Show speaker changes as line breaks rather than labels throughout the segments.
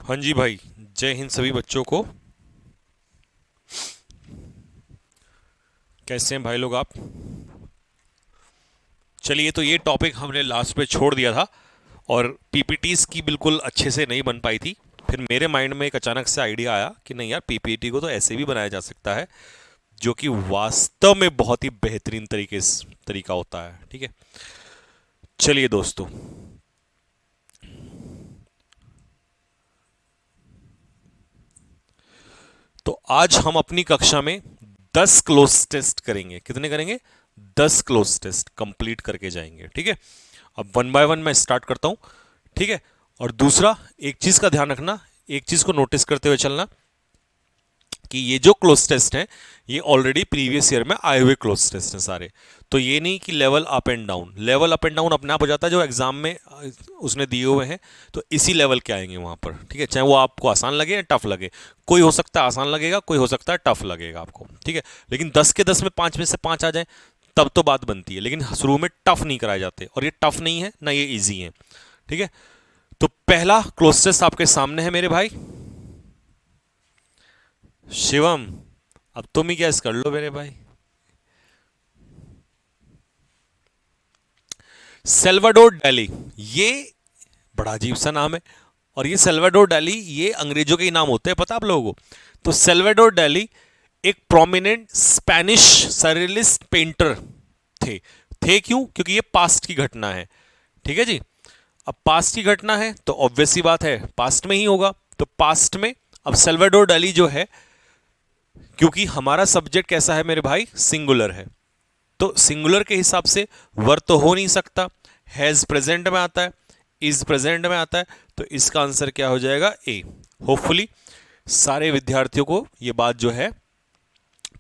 हाँ जी भाई, जय हिंद सभी बच्चों को। कैसे हैं भाई लोग आप? चलिए, तो ये टॉपिक हमने लास्ट पे छोड़ दिया था और पीपीटीज की बिल्कुल अच्छे से नहीं बन पाई थी। फिर मेरे माइंड में एक अचानक से आइडिया आया कि नहीं यार, पीपीटी को तो ऐसे भी बनाया जा सकता है, जो कि वास्तव में बहुत ही बेहतरीन तरीका होता है। ठीक है, चलिए दोस्तों। तो आज हम अपनी कक्षा में 10 क्लोज टेस्ट करेंगे। कितने करेंगे? 10 क्लोज टेस्ट कंप्लीट करके जाएंगे। ठीक है, अब वन बाय वन मैं स्टार्ट करता हूं। ठीक है, और दूसरा एक चीज का ध्यान रखना, एक चीज को नोटिस करते हुए चलना कि ये जो क्लोज टेस्ट हैं ये ऑलरेडी प्रीवियस ईयर में आए हुए क्लोज टेस्ट हैं सारे। तो ये नहीं कि level up and down, level up and down अपने आप हो जाता है जो एग्जाम में उसने दिए हुए हैं, तो इसी लेवल के आएंगे वहां पर। ठीक है, चाहे वो आपको आसान लगे या टफ लगे। कोई हो सकता है आसान लगेगा, कोई हो सकता है टफ लगेगा आपको। ठीक है, लेकिन 10 के 10 में 5 में से 5 आ जाए तब तो बात बनती है, लेकिन शुरू में टफ नहीं कराए जाते, और ये टफ नहीं है ना ये ईजी है। ठीक है, तो पहला क्लोज टेस्ट आपके सामने है मेरे भाई। शिवम, अब तुम ही गैस कर लो मेरे भाई। सेल्वाडोर डैली, ये बड़ा अजीब सा नाम है। और ये सेल्वाडोर डैली ये अंग्रेजों के ही नाम होते हैं, पता आप लोगों को? तो सेल्वाडोर डैली एक प्रोमिनेंट स्पेनिश सरेलिस्ट पेंटर थे। थे क्यों? क्योंकि ये पास्ट की घटना है। ठीक है जी, अब पास्ट की घटना है तो ऑब्वियस सी बात है पास्ट में ही होगा। तो पास्ट में अब सेल्वाडोर डैली जो है, क्योंकि हमारा सब्जेक्ट कैसा है मेरे भाई? सिंगुलर है, तो सिंगुलर के हिसाब से वर्ब तो हो नहीं सकता। हैज प्रेजेंट में आता है, इज प्रेजेंट में आता है, तो इसका आंसर क्या हो जाएगा? ए। होपफुली सारे विद्यार्थियों को ये बात जो है,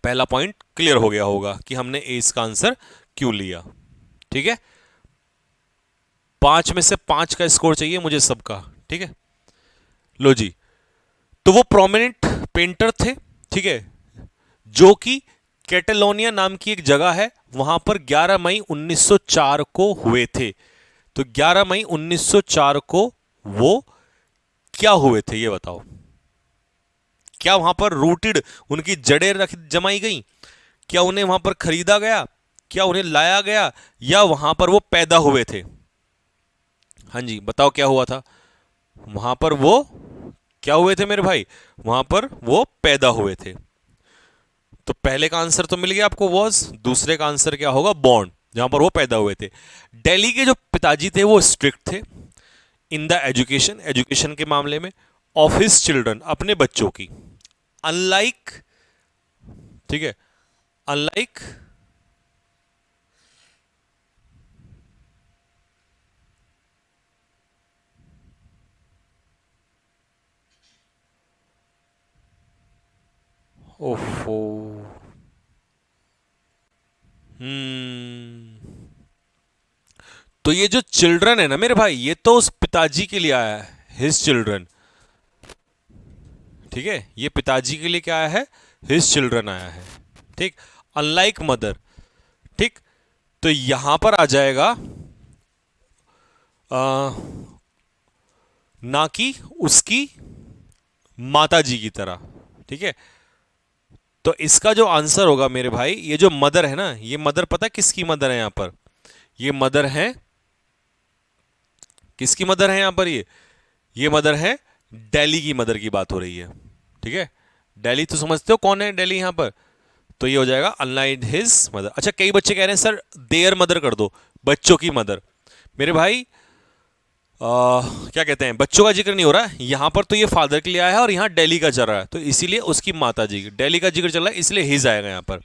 पहला पॉइंट क्लियर हो गया होगा कि हमने ए इसका आंसर क्यों लिया। ठीक है, 5 में से 5 का स्कोर चाहिए मुझे सबका। ठीक है, लो जी। तो वो प्रोमिनेंट पेंटर थे, ठीक है, जो कि कैटेलोनिया नाम की एक जगह है, वहां पर 11 मई 1904 को हुए थे। तो 11 मई 1904 को वो क्या हुए थे ये बताओ? क्या वहां पर रूटेड उनकी जड़ें रख जमाई गई? क्या उन्हें वहां पर खरीदा गया? क्या उन्हें लाया गया? या वहां पर वो पैदा हुए थे? हाँ जी, बताओ क्या हुआ था वहां पर? वो क्या हुए थे मेरे भाई? वहां पर वो पैदा हुए थे। तो पहले का आंसर तो मिल गया आपको वॉज, दूसरे का आंसर क्या होगा? बॉर्न, जहां पर वो पैदा हुए थे। दिल्ली के जो पिताजी थे वो स्ट्रिक्ट थे इन द एजुकेशन, एजुकेशन के मामले में, ऑफ हिज चिल्ड्रन, अपने बच्चों की। अनलाइक, ठीक है, अनलाइक, ओफो, हम्म, तो ये जो चिल्ड्रन है ना मेरे भाई, ये तो उस पिताजी के लिए आया है, हिज चिल्ड्रन। ठीक है, ये पिताजी के लिए क्या आया है? हिज चिल्ड्रन आया है। ठीक, अनलाइक मदर। ठीक, तो यहां पर आ जाएगा आ, ना कि उसकी माता जी की तरह। ठीक है, तो इसका जो आंसर होगा मेरे भाई, ये जो मदर है ना, ये मदर पता है किसकी मदर है यहां पर? ये मदर है, किसकी मदर है यहां पर? ये मदर है दिल्ली की मदर की बात हो रही है। ठीक है, दिल्ली तो समझते हो कौन है दिल्ली यहां पर? तो ये हो जाएगा अनलाइक हिज मदर। अच्छा, कई बच्चे कह रहे हैं सर देयर मदर कर दो, बच्चों की मदर। मेरे भाई क्या कहते हैं, बच्चों का जिक्र नहीं हो रहा है यहां पर, तो ये फादर के लिए आया है और यहां दिल्ली का चल रहा है, तो इसीलिए उसकी माता जी, दिल्ली का जिक्र चल रहा है, इसलिए हिज आएगा यहां पर।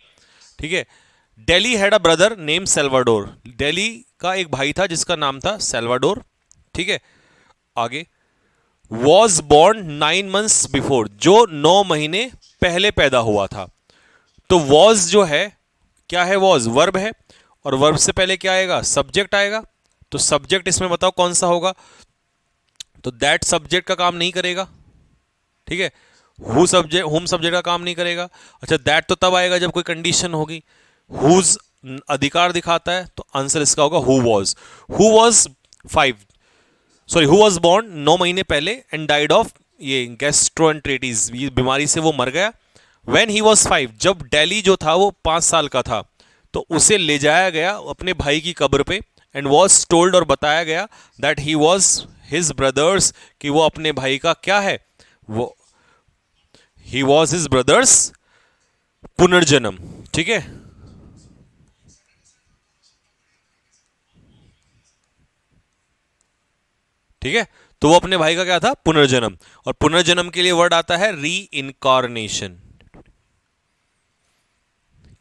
ठीक है, Delhi had a brother name Salvador, Delhi का एक भाई था जिसका नाम था सेल्वाडोर। ठीक है, आगे, वॉज बॉर्न 9 months बिफोर, जो 9 महीने पहले पैदा हुआ था। तो वॉज जो है, क्या है? वॉज वर्ब है, और वर्ब से पहले क्या आएगा? सब्जेक्ट आएगा। तो सब्जेक्ट इसमें बताओ कौन सा होगा? तो दैट सब्जेक्ट का काम नहीं करेगा। ठीक है, हु सब्जेक्ट, होम सब्जेक्ट का काम नहीं करेगा। अच्छा, दैट तो तब आएगा जब कोई कंडीशन होगी। हुज अधिकार दिखाता है, तो आंसर इसका होगा who was. Who was 5, sorry, who was born 9 महीने पहले एंड डाइड ऑफ ये गैस्ट्रोएंटेरिटिस, ये बीमारी से वो मर गया। व्हेन ही वॉज 5, जब डेली जो था वो 5 साल का था, तो उसे ले जाया गया अपने भाई की कब्र पे, एंड वॉज टोल्ड, और बताया गया that he was his brothers, कि वो अपने भाई का क्या है, वो ही वॉज हिज ब्रदर्स पुनर्जन्म। ठीक है, ठीक है, तो वो अपने भाई का क्या था, पुनर्जन्म। और पुनर्जन्म के लिए वर्ड आता है री इनकारनेशन।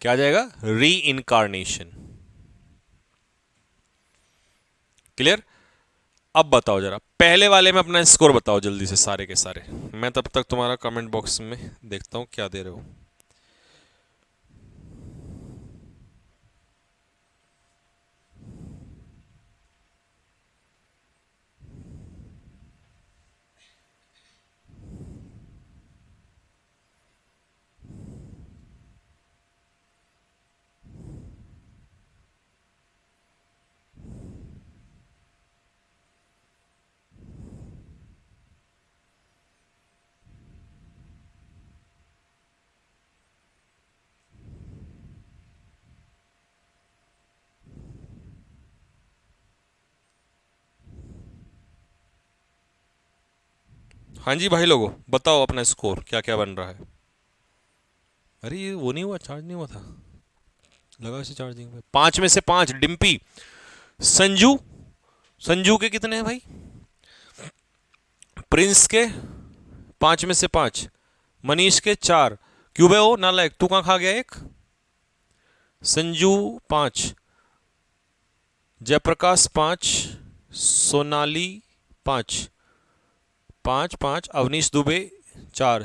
क्या आ जाएगा, री इनकारनेशन। क्लियर। अब बताओ जरा, पहले वाले में अपना स्कोर बताओ जल्दी से सारे के सारे, मैं तब तक तुम्हारा कमेंट बॉक्स में देखता हूं क्या दे रहे हो। हाँ जी भाई लोगों, बताओ अपना स्कोर क्या क्या बन रहा है। अरे ये वो नहीं हुआ, चार्ज नहीं हुआ था, लगा इसे चार्जिंग पे। 5 में से 5 डिम्पी। संजू, संजू के कितने हैं भाई, प्रिंस के 5 में से 5, मनीष के 4, क्यूबे हो नालायक, तू कहाँ खा गया एक, संजू 5, जयप्रकाश 5, सोनाली 5, 5 5, अवनीश दुबे 4।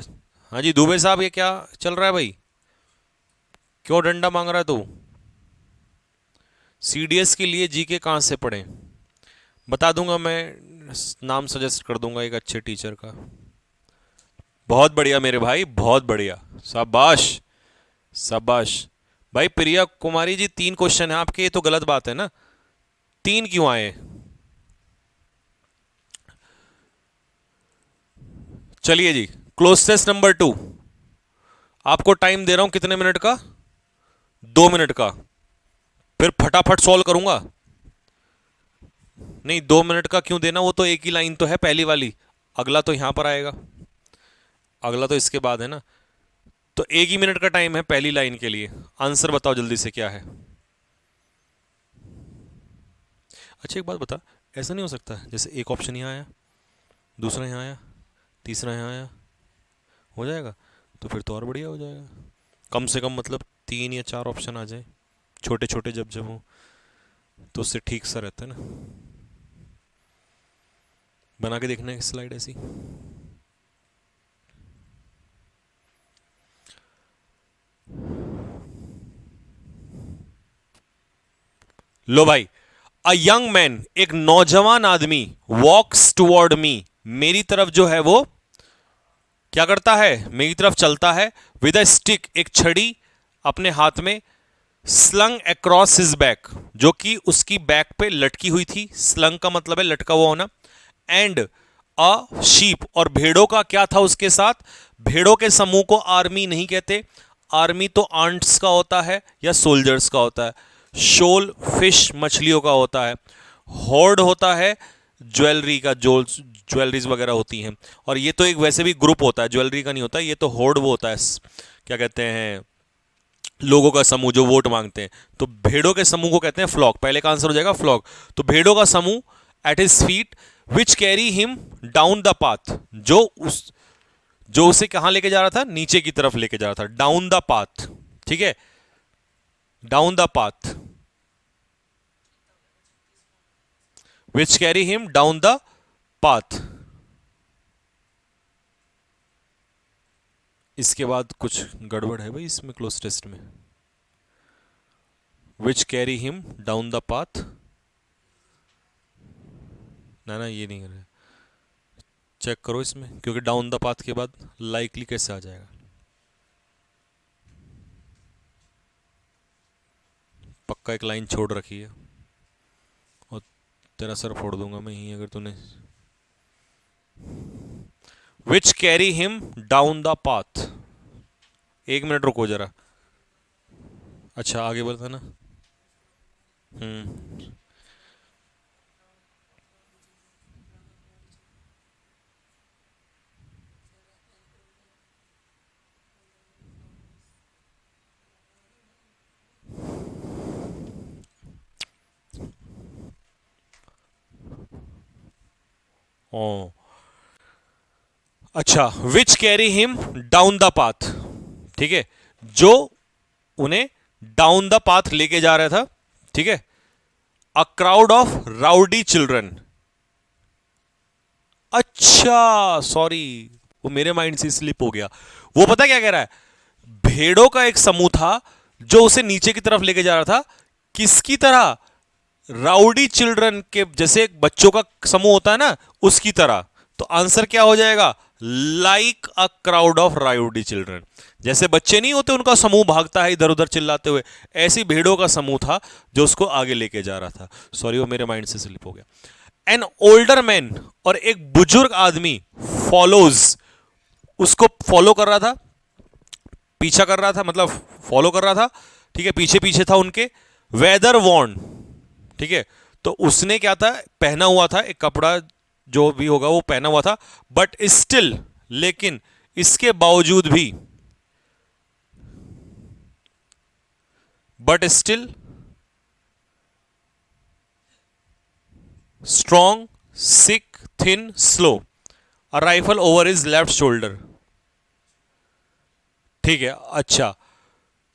हाँ जी दुबे साहब, ये क्या चल रहा है भाई, क्यों डंडा मांग रहा है तू। सीडीएस के लिए जीके कहाँ से पढ़ें, बता दूंगा मैं, नाम सजेस्ट कर दूंगा एक अच्छे टीचर का। बहुत बढ़िया मेरे भाई, बहुत बढ़िया, शाबाश, शाबाश। भाई प्रिया कुमारी जी, 3 क्वेश्चन है आपके, ये तो गलत बात है ना, 3 क्यों आए। चलिए जी, क्लोज टेस्ट नंबर 2, आपको टाइम दे रहा हूं कितने मिनट का, 2 मिनट का, फिर फटाफट सॉल्व करूंगा। नहीं 2 मिनट का क्यों देना, वो तो एक ही लाइन तो है पहली वाली, अगला तो यहां पर आएगा, अगला तो इसके बाद है ना, तो एक ही मिनट का टाइम है पहली लाइन के लिए। आंसर बताओ जल्दी से क्या है। अच्छा एक बात बता, ऐसा नहीं हो सकता जैसे एक ऑप्शन यहाँ आया, दूसरा यहाँ आया, तीसरा यहाँ आया, हो जाएगा, तो फिर तो और बढ़िया हो जाएगा, कम से कम मतलब 3 या 4 ऑप्शन आ जाए, छोटे छोटे जब जब हो, तो उससे ठीक सा रहता है ना। बना के देखना है स्लाइड ऐसी। लो भाई, अ यंग मैन, एक नौजवान आदमी, वॉक्स टुवर्ड मी, मेरी तरफ जो है वो क्या करता है, मेरी तरफ चलता है, विद अ स्टिक, एक छड़ी अपने हाथ में, स्लंग अक्रॉस हिज बैक, जो कि उसकी बैक पे लटकी हुई थी, स्लंग का मतलब है लटका हुआ होना, एंड अ शीप, और भेड़ों का क्या था उसके साथ, भेड़ों के समूह को आर्मी नहीं कहते, आर्मी तो आंट्स का होता है या सोल्जर्स का होता है, शोल फिश मछलियों का होता है, होर्ड होता है ज्वेलरी का, जो ज्वेलरीज वगैरह होती हैं, और ये तो एक वैसे भी ग्रुप होता है, ज्वेलरी का नहीं होता, ये तो होर्ड वो होता है, क्या कहते हैं, लोगों का समूह जो वोट मांगते हैं, तो भेड़ों के समूह को कहते हैं फ्लॉक, पहले का आंसर हो जाएगा फ्लॉक। तो भेड़ों का समूह at his feet, which carry him down the path, जो उसे कहां लेके जा रहा था, नीचे की तरफ लेके जा रहा था, डाउन द पाथ, ठीक है, down the path, which carry him down the path. इसके बाद कुछ गड़बड़ है भाई इसमें, क्लोज टेस्ट में, which carry him down the path, ना ना ये नहीं कर रहा, चेक करो इसमें, क्योंकि डाउन द पाथ के बाद लाइकली कैसे आ जाएगा, पक्का एक लाइन छोड़ रखी है, और तेरा सर फोड़ दूंगा मैं यहीं अगर तूने, which carry him down the path. एक मिनट रुको जरा। अच्छा आगे बोलता ना। हम्म। ओ अच्छा, which carry him down the path, ठीक है, जो उन्हें डाउन द पाथ लेके जा रहा था, ठीक है। A crowd of rowdy children. अच्छा सॉरी, वो मेरे माइंड से स्लिप हो गया। वो पता क्या कह रहा है, भेड़ों का एक समूह था जो उसे नीचे की तरफ लेके जा रहा था। किसकी तरह? राउडी चिल्ड्रन के जैसे बच्चों का समूह होता है ना, उसकी तरह। तो आंसर क्या हो जाएगा? Like a crowd of rowdy children. जैसे बच्चे नहीं होते, उनका समूह भागता है इधर उधर चिल्लाते हुए, ऐसी भेड़ों का समूह था जो उसको आगे लेके जा रहा था। सॉरी, वो मेरे माइंड से स्लिप हो गया। एन ओल्डर मैन, और एक बुजुर्ग आदमी, फॉलोज, उसको फॉलो कर रहा था, पीछा कर रहा था, मतलब फॉलो कर रहा था, ठीक है, पीछे पीछे था उनके। वेदर वॉर्न, ठीक है, तो उसने क्या था, पहना हुआ था एक कपड़ा, जो भी होगा वो पहना हुआ था। बट स्टिल, लेकिन इसके बावजूद भी, but still strong, sick, thin, slow, a rifle over is left shoulder. ठीक है, अच्छा,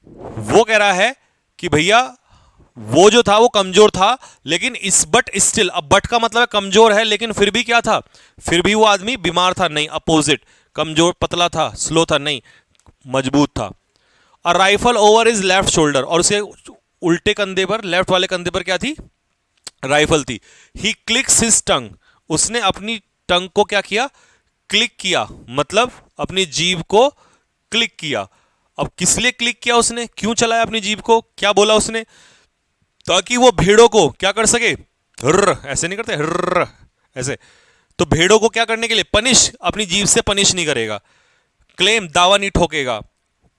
वो कह रहा है कि भैया वो जो था वो कमजोर था, लेकिन इस बट स्टिल, अब बट का मतलब है कमजोर है, लेकिन फिर भी क्या था, फिर भी वो आदमी बीमार था नहीं, अपोजिट, कमजोर पतला था, स्लो था नहीं, मजबूत था। अ rifle over is left shoulder, और उसके उल्टे कंधे पर, लेफ्ट वाले कंधे पर क्या थी? राइफल थी। ही क्लिक्स हिज टंग, उसने अपनी टंग को क्या किया? क्लिक किया, मतलब अपनी जीभ को क्लिक किया। अब किस लिए क्लिक किया उसने, क्यों चलाया अपनी जीभ को, क्या बोला उसने? ताकि वो भेड़ों को क्या कर सके, हर्र, ऐसे नहीं करते हर्र, ऐसे। तो भेड़ों को क्या करने के लिए, पनिश, अपनी जीभ से पनिश नहीं करेगा, क्लेम, दावा नहीं ठोकेगा,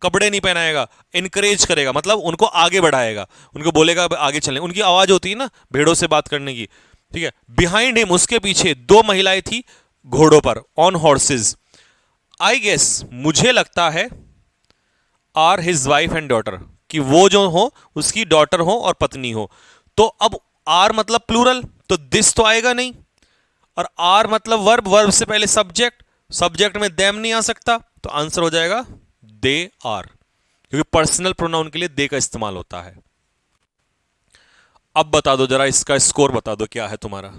कपड़े नहीं पहनाएगा, इनकरेज करेगा, मतलब उनको आगे बढ़ाएगा, उनको बोलेगा आगे चलने, उनकी आवाज होती है ना भेड़ों से बात करने की, ठीक है। बिहाइंड हिम, उसके पीछे दो महिलाएं थी घोड़ों पर, ऑन हॉर्सेज। आई गेस, मुझे लगता है, are his wife and daughter, कि वो जो हो उसकी डॉटर हो और पत्नी हो। तो अब आर मतलब प्लूरल, तो दिस तो आएगा नहीं, और आर मतलब वर्ब, वर्ब से पहले सब्जेक्ट, सब्जेक्ट में देम नहीं आ सकता, तो आंसर हो जाएगा दे आर, क्योंकि पर्सनल प्रोनाउन के लिए दे का इस्तेमाल होता है। अब बता दो जरा, इसका स्कोर बता दो क्या है तुम्हारा।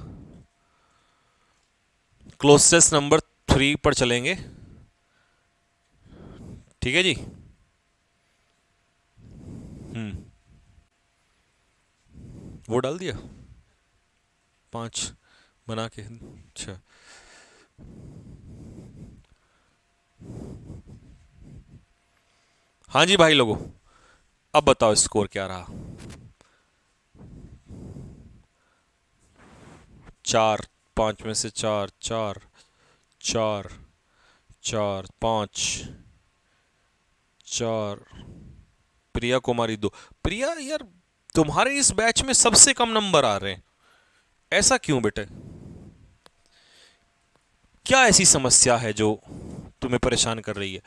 क्लोजेस्ट नंबर 3 पर चलेंगे, ठीक है जी। वो डाल दिया 5 बना के, अच्छा। हाँ जी भाई लोगों, अब बताओ स्कोर क्या रहा। 4, 5 में से 4, 4, 4, 4, 5, 4, प्रिया कुमारी 2। प्रिया यार, तुम्हारे इस बैच में सबसे कम नंबर आ रहे हैं, ऐसा क्यों बेटे? क्या ऐसी समस्या है जो तुम्हें परेशान कर रही है?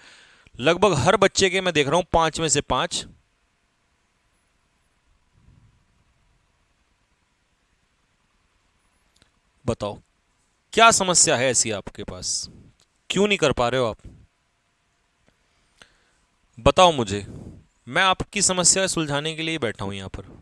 लगभग हर बच्चे के मैं देख रहा हूं 5 में से 5। बताओ, क्या समस्या है ऐसी आपके पास, क्यों नहीं कर पा रहे हो आप? बताओ मुझे, मैं आपकी समस्या सुलझाने के लिए बैठा हूं यहां पर।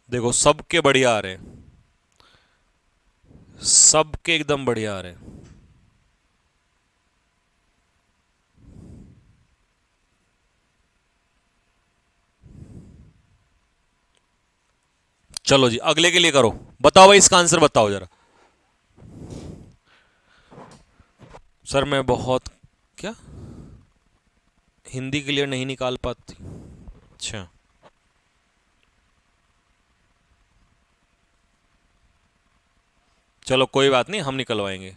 देखो, सबके बढ़िया आ रहे हैं, सबके एकदम बढ़िया आ रहे हैं। चलो जी अगले के लिए करो। बताओ भाई इसका आंसर बताओ जरा। सर मैं बहुत क्या हिंदी क्लियर नहीं निकाल पाती। अच्छा चलो कोई बात नहीं, हम निकलवाएंगे।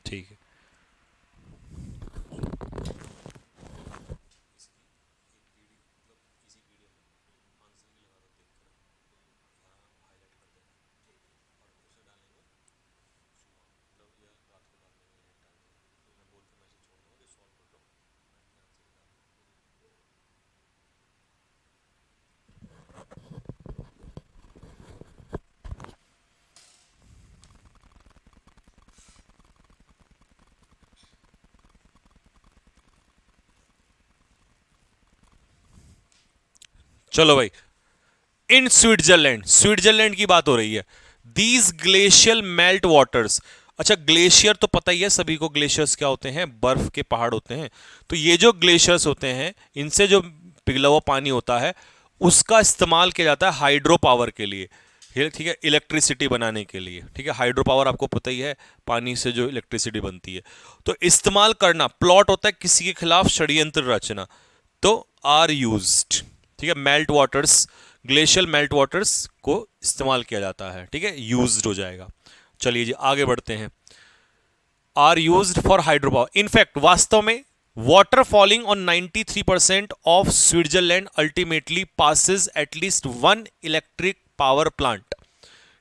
ठीक है। चलो भाई, इन स्विट्जरलैंड, स्विट्जरलैंड की बात हो रही है। These glacial melt waters. अच्छा ग्लेशियर तो पता ही है सभी को, ग्लेशियर्स क्या होते हैं, बर्फ के पहाड़ होते हैं। तो ये जो ग्लेशियर्स होते हैं इनसे जो पिघला हुआ पानी होता है उसका इस्तेमाल किया जाता है हाइड्रो पावर के लिए। ठीक है, इलेक्ट्रिसिटी बनाने के लिए। ठीक है, हाइड्रो पावर आपको पता ही है, पानी से जो इलेक्ट्रिसिटी बनती है। तो इस्तेमाल करना, प्लॉट होता है किसी के खिलाफ षड्यंत्र रचना। तो आर यूज्ड। ठीक है, melt waters, glacial melt waters को इस्तेमाल किया जाता है। ठीक है, यूज्ड हो जाएगा। चलिए जी आगे बढ़ते हैं। Are used for hydro power. In fact वास्तव में water falling on 93% of Switzerland ultimately passes at least one electric power plant.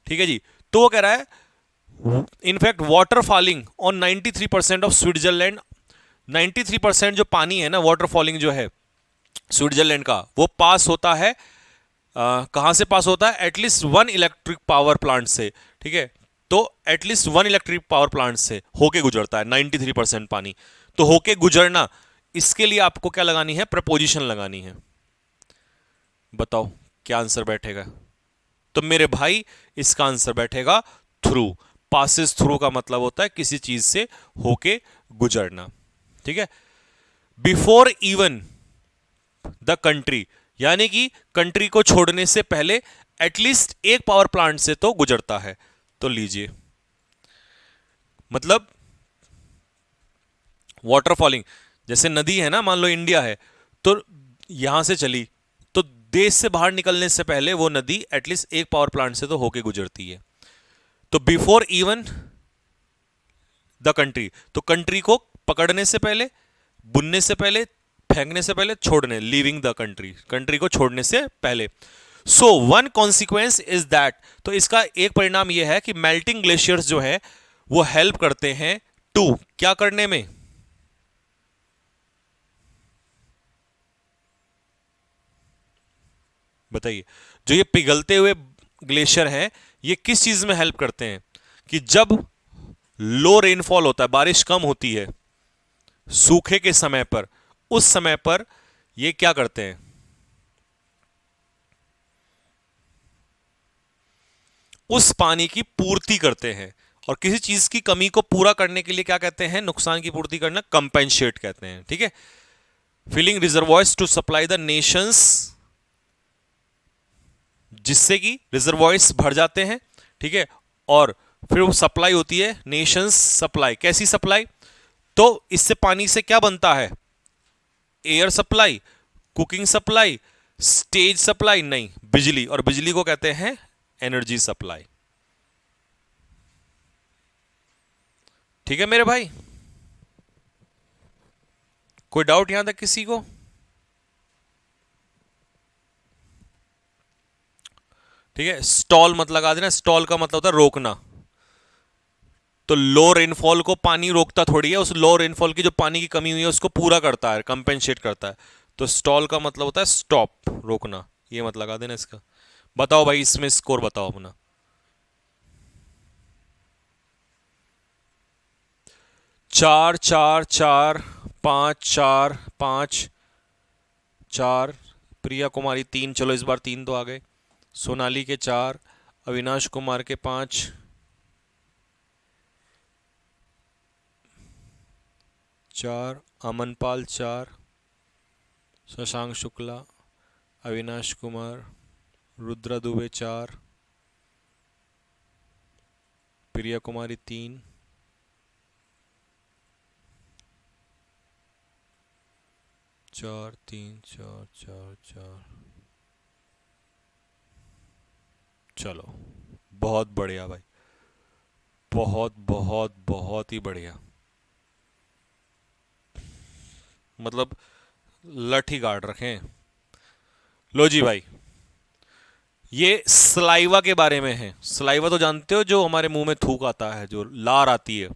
ठीक है जी, तो वो कह रहा है in fact water falling on 93% of Switzerland, 93% जो पानी है ना, वाटर फॉलिंग जो है स्विट्जरलैंड का, वो पास होता है कहां से पास होता है, at least one electric power plant से। ठीक है, तो at least one electric power plant से होके गुजरता है 93% पानी। तो होके गुजरना, इसके लिए आपको क्या लगानी है, प्रपोजिशन लगानी है। बताओ क्या आंसर बैठेगा। तो मेरे भाई इसका आंसर बैठेगा थ्रू। पासिस थ्रू का मतलब होता है किसी चीज से होके गुजरना। ठीक है, बिफोर इवन द कंट्री, यानी कि कंट्री को छोड़ने से पहले एटलीस्ट एक पावर प्लांट से तो गुजरता है। तो लीजिए, मतलब वाटर फॉलिंग, जैसे नदी है ना, मान लो इंडिया है, तो यहां से चली, तो देश से बाहर निकलने से पहले वो नदी एटलीस्ट एक पावर प्लांट से तो होके गुजरती है। तो बिफोर इवन द कंट्री, तो कंट्री को पकड़ने से पहले, बुनने से पहले, फेंकने से पहले, छोड़ने, लीविंग द कंट्री, कंट्री को छोड़ने से पहले। So one consequence is that, तो इसका एक परिणाम यह है कि मेल्टिंग ग्लेशियर्स जो है वो हेल्प करते हैं टू, क्या करने में, बताइए। जो ये पिघलते हुए ग्लेशियर हैं ये किस चीज में हेल्प करते हैं, कि जब लो रेनफॉल होता है, बारिश कम होती है सूखे के समय पर, उस समय पर ये क्या करते हैं, उस पानी की पूर्ति करते हैं। और किसी चीज की कमी को पूरा करने के लिए क्या कहते हैं, नुकसान की पूर्ति करना, कंपेंसेट कहते हैं। ठीक है, filling reservoirs to supply the nations, जिससे कि रिजर्वॉयर्स भर जाते हैं। ठीक है, और फिर वो सप्लाई होती है, नेशंस सप्लाई, कैसी सप्लाई, तो इससे पानी से क्या बनता है, air supply, cooking supply, stage supply, नहीं, बिजली, और बिजली को कहते हैं एनर्जी सप्लाई। ठीक है मेरे भाई, कोई डाउट यहां तक किसी को। ठीक है, स्टॉल मत लगा देना, स्टॉल का मतलब होता है रोकना। तो लो रेनफॉल को पानी रोकता थोड़ी है, उस लो रेनफॉल की जो पानी की कमी हुई है उसको पूरा करता है, कंपेंसेट करता है। तो स्टॉल का मतलब होता है स्टॉप, रोकना। ये मत लगा देना इसका। बताओ भाई इसमें स्कोर बताओ अपना। 4 4 4, 5 4 5, 4, प्रिया कुमारी 3, चलो इस बार 3 तो आ गए, सोनाली के 4, अविनाश कुमार के 5, 4, अमनपाल 4, शशांक शुक्ला अविनाश कुमार, रुद्रा दुबे 4, प्रिया कुमारी 3, चार 3 4 4 4। चलो बहुत बढ़िया भाई, बहुत बहुत बहुत ही बढ़िया, मतलब लठ ही गाड़ रखे हैं। लो जी भाई, ये सलाइवा के बारे में है। सलाइवा तो जानते हो, जो हमारे मुंह में थूक आता है, जो लार आती है।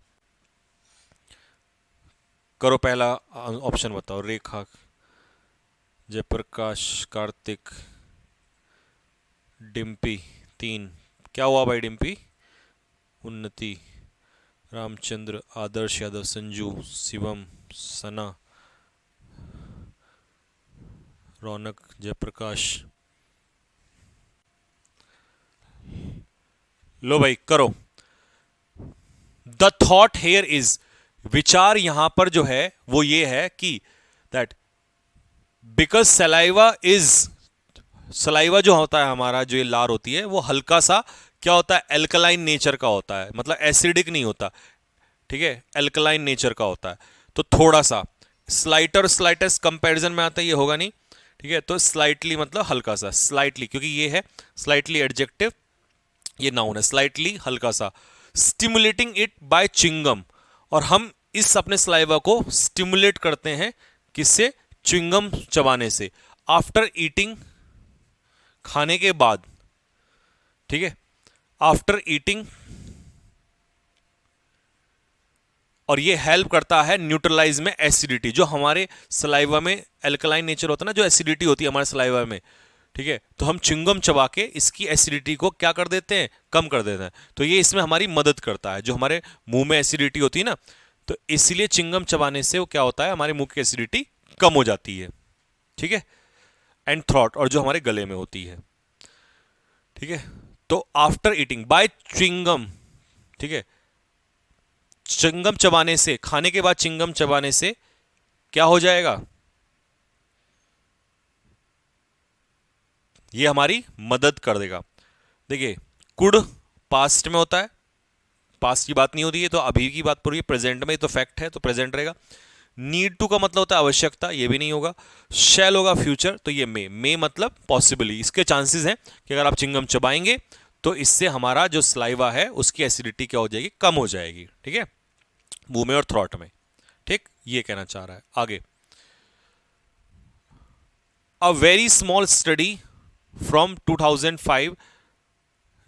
करो पहला ऑप्शन बताओ। रेखा, जयप्रकाश, कार्तिक, डिम्पी 3। क्या हुआ भाई डिम्पी? उन्नति, रामचंद्र, आदर्श यादव, संजू, शिवम, सना, रौनक, जयप्रकाश। लो भाई करो। द थॉट हेयर इज, विचार यहां पर जो है वो ये है कि that because saliva is, saliva जो होता है हमारा, जो ये लार होती है, वो हल्का सा क्या होता है, एल्कलाइन नेचर का होता है, मतलब एसिडिक नहीं होता, ठीक है, एल्कलाइन नेचर का होता है। तो थोड़ा सा स्लाइटर, स्लाइटेस्ट कंपैरिजन में आता है, ये होगा नहीं, ठीक है। तो स्लाइटली मतलब हल्का सा, स्लाइटली क्योंकि ये है स्लाइटली एडजेक्टिव, ये नाउन है, स्लाइटली हल्का सा। स्टिमुलेटिंग इट बाय चिंगम, और हम इस अपने सलाइवा को स्टिमुलेट करते हैं किससे? च्युइंगम चबाने से। आफ्टर ईटिंग, खाने के बाद, ठीक है, आफ्टर ईटिंग। और ये हेल्प करता है न्यूट्रलाइज में एसिडिटी, जो हमारे सलाइवा में एल्कलाइन नेचर होता है ना, जो एसिडिटी होती है हमारे सलाइवा में, ठीक है। तो हम च्युइंगम चबा के इसकी एसिडिटी को क्या कर देते हैं? कम कर देते हैं। तो ये इसमें हमारी मदद करता है, जो हमारे मुंह में एसिडिटी होती है ना, तो इसलिए च्युइंगम चबाने से वो क्या होता है, हमारे मुंह की एसिडिटी कम हो जाती है, ठीक है। एंड थ्रॉट, और जो हमारे गले में होती है, ठीक है। तो आफ्टर ईटिंग बाय च्युइंगम, ठीक है, चिंगम चबाने से, खाने के बाद चिंगम चबाने से क्या हो जाएगा? ये हमारी मदद कर देगा। देखिए, कुड पास्ट में होता है, पास्ट की बात नहीं होती है, तो अभी की बात पूरी प्रेजेंट में, तो फैक्ट है तो प्रेजेंट रहेगा। नीड टू का मतलब होता है आवश्यकता, ये भी नहीं होगा। शैल होगा फ्यूचर, तो ये मे मतलब पॉसिबली, इसके चांसेस हैं कि अगर आप चिंगम चबाएंगे तो इससे हमारा जो स्लाइवा है उसकी एसिडिटी क्या हो जाएगी? कम हो जाएगी, ठीक है, मुंह में और थ्रॉट में, ठीक, ये कहना चाह रहा है। आगे, a very small study from 2005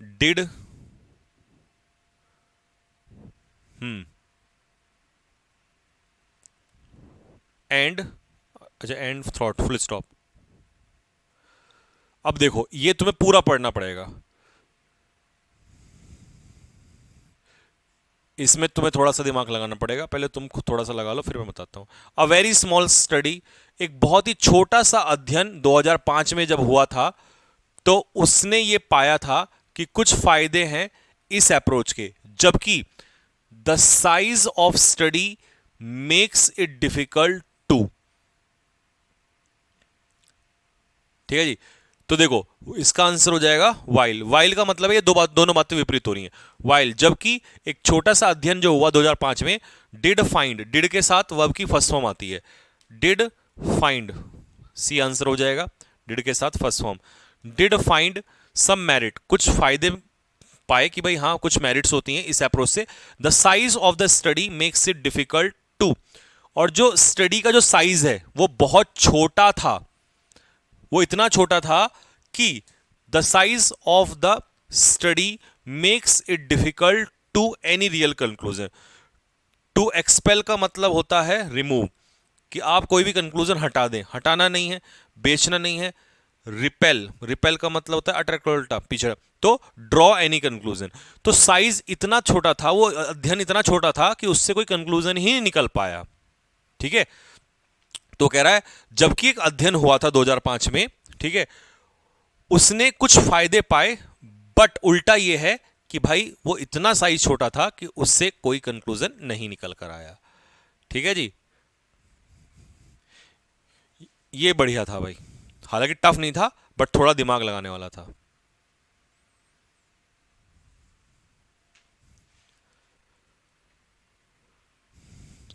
did and, अच्छा एंड थ्रॉट फुल स्टॉप। अब देखो, ये तुम्हें पूरा पढ़ना पड़ेगा, इसमें तुम्हें थोड़ा सा दिमाग लगाना पड़ेगा, पहले तुम खुद थोड़ा सा लगा लो, फिर मैं बताता हूं। अ वेरी स्मॉल स्टडी, एक बहुत ही छोटा सा अध्ययन 2005 में जब हुआ था, तो उसने ये पाया था कि कुछ फायदे हैं इस अप्रोच के, जबकि the size of study makes it difficult to, ठीक है जी। तो देखो, इसका आंसर हो जाएगा वाइल। वाइल का मतलब है ये दोनों बातें विपरीत हो रही हैं। वाइल, जबकि एक छोटा सा अध्ययन जो हुआ 2005 में, डिड फाइंड, डिड के साथ वर्ब की फर्स्ट फॉर्म आती है, डिड फाइंड, सी आंसर हो जाएगा, डिड के साथ first form. Did find some merit, कुछ फायदे पाए कि भाई हाँ कुछ मेरिट्स होती हैं इस अप्रोच से। The size of the study makes it difficult to, और जो स्टडी का जो साइज है वो बहुत छोटा था, वो इतना छोटा था कि the size of the study makes it difficult to any real conclusion. To expel का मतलब होता है रिमूव, कि आप कोई भी कंक्लूजन हटा दें, हटाना नहीं है, बेचना नहीं है। रिपेल, रिपेल का मतलब होता है अट्रैक्ट, उल्टा पीछे। तो ड्रॉ एनी कंक्लूजन, तो साइज इतना छोटा था, वो अध्ययन इतना छोटा था कि उससे कोई कंक्लूजन ही नहीं निकल पाया, ठीक है। तो कह रहा है जबकि एक अध्ययन हुआ था 2005 में, ठीक है, उसने कुछ फायदे पाए, बट उल्टा यह है कि भाई वो इतना साइज छोटा था कि उससे कोई कंक्लूजन नहीं निकल कर आया, ठीक है जी। ये बढ़िया था भाई, हालांकि टफ नहीं था, बट थोड़ा दिमाग लगाने वाला था।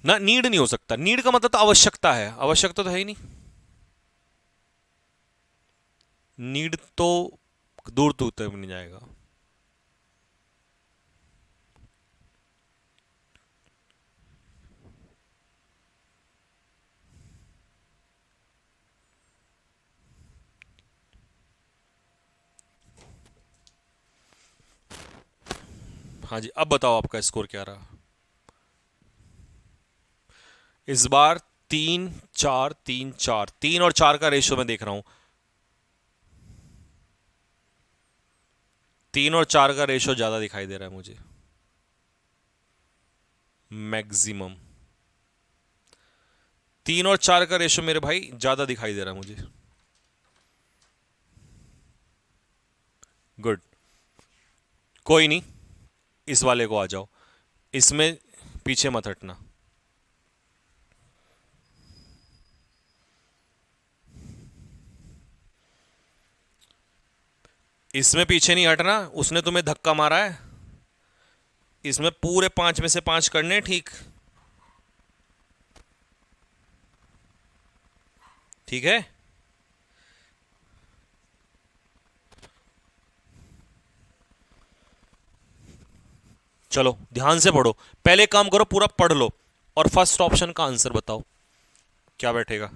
ना नीड नहीं हो सकता, नीड का मतलब तो आवश्यकता है, आवश्यकता तो है ही नहीं। नीड तो दूर दूर तक नहीं जाएगा। हाँ जी, अब बताओ आपका स्कोर क्या रहा इस बार। 3 4 3 4, 3 और 4 का रेशियो मैं देख रहा हूं। 3 और 4 का रेशियो ज्यादा दिखाई दे रहा है मुझे, मैक्सिमम। 3 और 4 का रेशियो मेरे भाई ज्यादा दिखाई दे रहा है मुझे। गुड, कोई नहीं, इस वाले को आ जाओ, इसमें पीछे मत हटना। इसमें पीछे नहीं हटना, उसने तुम्हें धक्का मारा है। इसमें पूरे 5 में से 5 करने, ठीक? ठीक है। चलो ध्यान से पढ़ो, पहले काम करो, पूरा पढ़ लो और फर्स्ट ऑप्शन का आंसर बताओ क्या बैठेगा।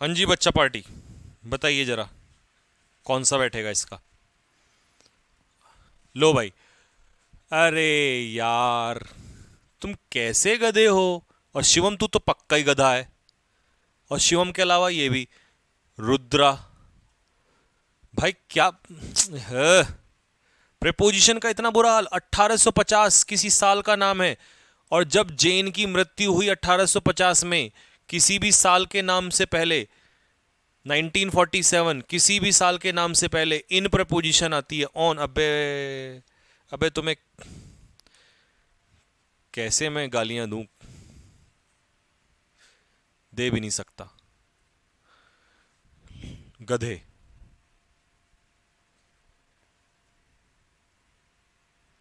हाँ जी बच्चा पार्टी, बताइए जरा कौन सा बैठेगा इसका। लो भाई। अरे यार, तुम कैसे गधे हो। और शिवम तू तो पक्का ही गधा है। और शिवम के अलावा ये भी, रुद्रा। भाई क्या प्रेपोजिशन का इतना बुरा हाल। 1850 किसी साल का नाम है, और जब जैन की मृत्यु हुई 1850 में, किसी भी साल के नाम से पहले, 1947 किसी भी साल के नाम से पहले इन प्रपोजिशन आती है, ऑन। अबे, अबे तुम्हें कैसे मैं गालियां दूं, दे भी नहीं सकता, गधे।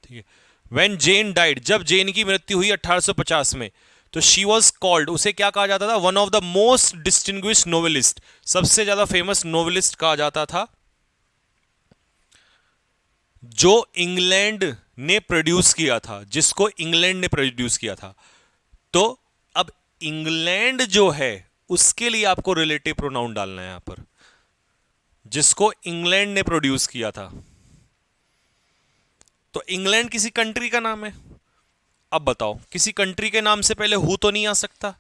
ठीक है। वेन जेन डाइड, जब जेन की मृत्यु हुई 1850 में, तो शी वॉज कॉल्ड, उसे क्या कहा जाता था, one of the most distinguished novelist, सबसे ज्यादा फेमस नोवेलिस्ट कहा जाता था, जो इंग्लैंड ने प्रोड्यूस किया था, जिसको इंग्लैंड ने प्रोड्यूस किया था। तो अब इंग्लैंड जो है, उसके लिए आपको रिलेटिव प्रोनाउन डालना है यहां पर, जिसको इंग्लैंड ने प्रोड्यूस किया था। तो इंग्लैंड किसी कंट्री का नाम है। अब बताओ, किसी कंट्री के नाम से पहले हु तो नहीं आ सकता,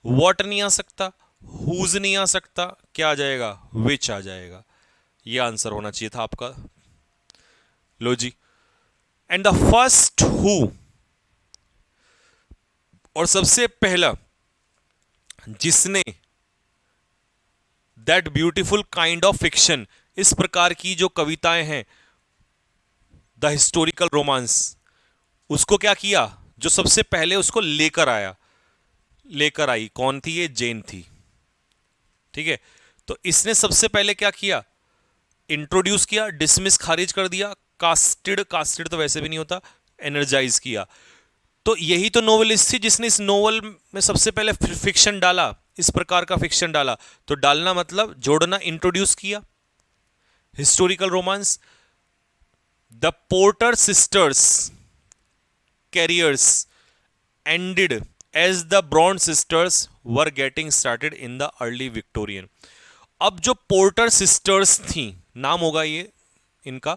वॉट नहीं आ सकता, हुज नहीं आ सकता, क्या आ जाएगा, विच आ जाएगा। यह आंसर होना चाहिए था आपका। लो जी। एंड द फर्स्ट हु, और सबसे पहला जिसने that beautiful kind of fiction, इस प्रकार की जो कविताएं हैं, द हिस्टोरिकल रोमांस, उसको क्या किया, जो सबसे पहले उसको लेकर आई कौन थी? ये जेन थी। ठीक है, तो इसने सबसे पहले क्या किया? इंट्रोड्यूस किया, डिसमिस खारिज कर दिया, कास्टेड, कास्टेड तो वैसे भी नहीं होता, एनर्जाइज किया। तो यही तो नोवेलिस्ट थी जिसने इस नोवेल में सबसे पहले फिक्शन डाला, इस प्रकार का फिक्शन डाला। तो डालना मतलब जोड़ना, इंट्रोड्यूस किया। Historical romance, the porter sisters carriers ended as the Brown sisters were getting started in the early Victorian। अब जो पोर्टर सिस्टर्स थी, नाम होगा ये इनका,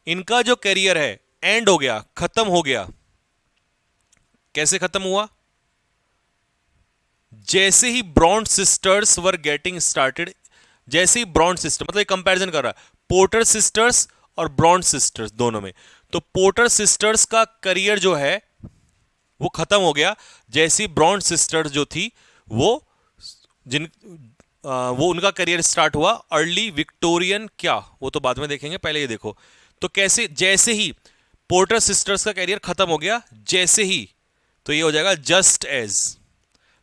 इनका जो करियर है एंड हो गया, खत्म हो गया। कैसे खत्म हुआ? जैसे ही Bronte sisters were getting started, जैसे ही ब्रॉन्ड सिस्टर, मतलब कंपैरिजन कर रहा है पोर्टर सिस्टर्स और ब्रॉन्ड सिस्टर्स दोनों में। तो पोर्टर सिस्टर्स का करियर जो है वो खत्म हो गया जैसी ब्रॉन्ड सिस्टर्स जो थी वो जिन वो उनका करियर स्टार्ट हुआ अर्ली विक्टोरियन। क्या, वो तो बाद में देखेंगे, पहले ये देखो। तो कैसे, जैसे ही पोर्टर सिस्टर्स का करियर खत्म हो गया, जैसे ही, तो ये हो जाएगा जस्ट एज।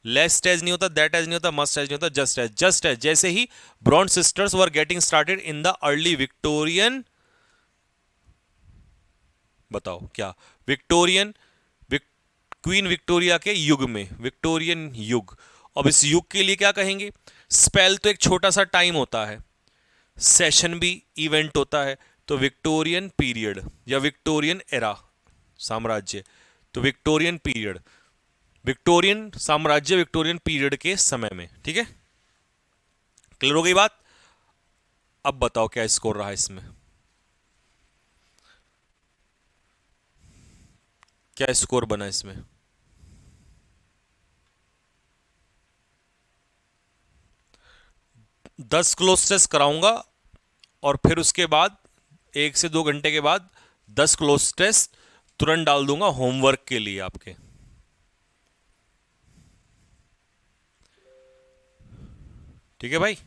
लेस्ट एज नहीं होता, दैट एज नहीं होता, मस्ट एज नहीं होता, जस्ट एज। जस्ट एज, जैसे ही Bronte sisters were getting started in the early Victorian. बताओ क्या? विक्टोरियन, क्वीन विक्टोरिया के युग में, विक्टोरियन युग। अब इस युग के लिए क्या कहेंगे? स्पेल तो एक छोटा सा टाइम होता है, सेशन भी इवेंट होता है। तो विक्टोरियन पीरियड या विक्टोरियन एरा, साम्राज्य। तो विक्टोरियन पीरियड, विक्टोरियन साम्राज्य, विक्टोरियन पीरियड के समय में। ठीक है, क्लियर हो गई बात? अब बताओ क्या स्कोर रहा इसमें, क्या स्कोर बना इसमें? 10 क्लोज टेस्ट कराऊंगा और फिर उसके बाद 1 से 2 घंटे के बाद 10 क्लोज टेस्ट तुरंत डाल दूंगा होमवर्क के लिए आपके। ठीक है भाई?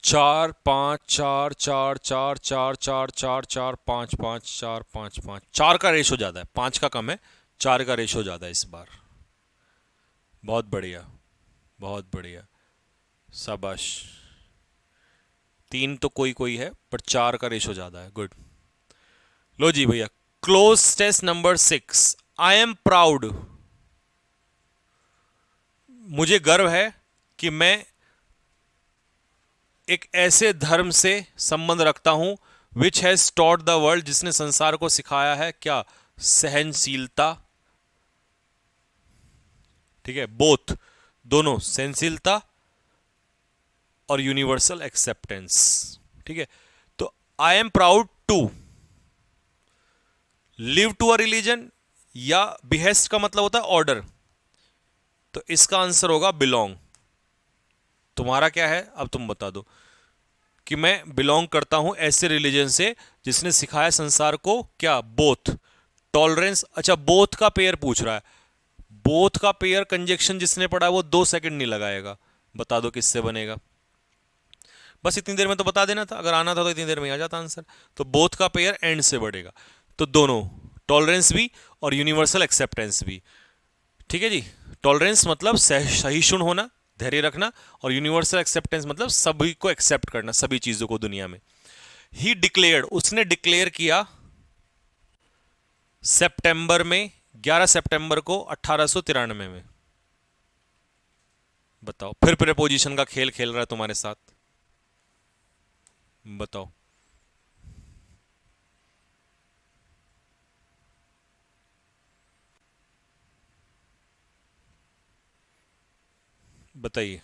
चार पाँच चार चार चार चार चार चार चार पाँच पाँच चार पाँच पाँच, चार का रेशो ज़्यादा है, पाँच का कम है, चार का रेशो ज़्यादा है इस बार। बहुत बढ़िया, बहुत बढ़िया, शाबाश। तीन तो कोई कोई है पर चार का रेशो ज़्यादा है, गुड। लो जी भैया, close test number 6। I am proud, मुझे गर्व है कि मैं एक ऐसे धर्म से संबंध रखता हूं which has taught the world, जिसने संसार को सिखाया है क्या? सहनशीलता। ठीक है, बोथ, दोनों, सहनशीलता और यूनिवर्सल एक्सेप्टेंस। ठीक है, तो I am proud to live to a religion, या बिहेस्ट का मतलब होता है ऑर्डर, तो इसका आंसर होगा बिलोंग। तुम्हारा क्या है अब तुम बता दो कि मैं बिलोंग करता हूं ऐसे रिलीजन से जिसने सिखाया संसार को क्या? Both, tolerance. अच्छा, बोथ का पेयर पूछ रहा है, बोथ का पेयर कंजक्शन जिसने पढ़ा वो 2 सेकंड नहीं लगाएगा। बता दो किससे बनेगा? बस इतनी देर में तो बता देना था, अगर आना था तो इतनी देर में आ जाता आंसर। तो बोथ का पेयर एंड से बढ़ेगा, तो दोनों, टॉलरेंस भी और यूनिवर्सल एक्सेप्टेंस भी। ठीक है जी, टॉलरेंस मतलब सहिष्णु होना, धैर्य रखना, और यूनिवर्सल एक्सेप्टेंस मतलब सभी को एक्सेप्ट करना, सभी चीजों को दुनिया में। ही डिक्लेयर्ड, उसने डिक्लेयर किया सितंबर में, 11 सितंबर को 1893 में। बताओ, फिर प्रेपोजिशन का खेल खेल रहा है तुम्हारे साथ, बताओ। बताइए।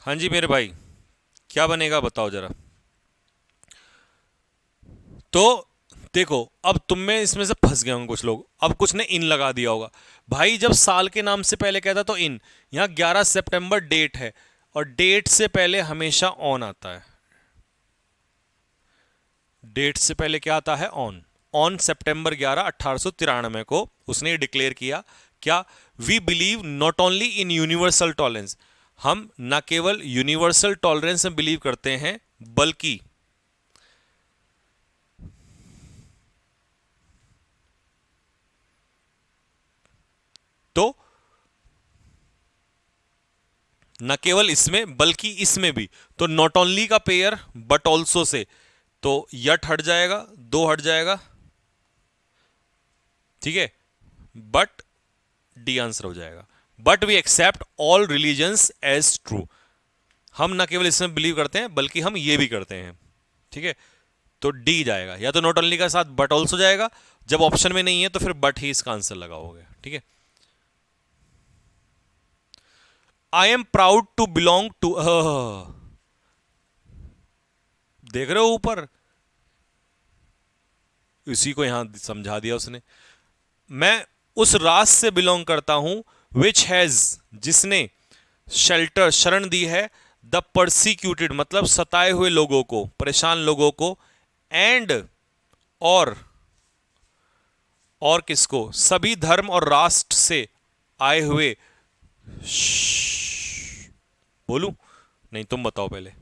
हाँ जी मेरे भाई, क्या बनेगा बताओ जरा। तो देखो, अब तुम में इसमें से फंस गए होंगे कुछ लोग, अब कुछ ने इन लगा दिया होगा। भाई जब साल के नाम से पहले कहता तो इन, यहाँ 11 सितंबर डेट है, और डेट से पहले हमेशा ऑन आता है। डेट से पहले क्या आता है? ऑन। ऑन September 11, 1893 को उसने डिक्लेयर किया क्या? We believe not only in universal tolerance, हम न केवल यूनिवर्सल टॉलरेंस में बिलीव करते हैं, बल्कि तो न केवल इसमें बल्कि इसमें भी, तो नॉट ओनली का पेयर बट ऑल्सो से, तो यट हट जाएगा, दो हट जाएगा, ठीक है, बट डी आंसर हो जाएगा। But we accept all religions as true, हम ना केवल इसमें बिलीव करते हैं बल्कि हम ये भी करते हैं, ठीक है। तो डी जाएगा, या तो नॉट ओनली का साथ बट ऑल्सो जाएगा, जब ऑप्शन में नहीं है तो फिर बट ही इसका आंसर लगाओगे, ठीक है। I am proud to belong to, देख रहे हो ऊपर, इसी को यहां समझा दिया उसने। मैं उस रास से बिलोंग करता हूं, विच हैज, जिसने शेल्टर शरण दी है, द परसिक्यूटेड मतलब सताए हुए लोगों को, परेशान लोगों को, एंड और किसको? सभी धर्म और राष्ट्र से आए हुए, बोलूं? नहीं तुम बताओ पहले।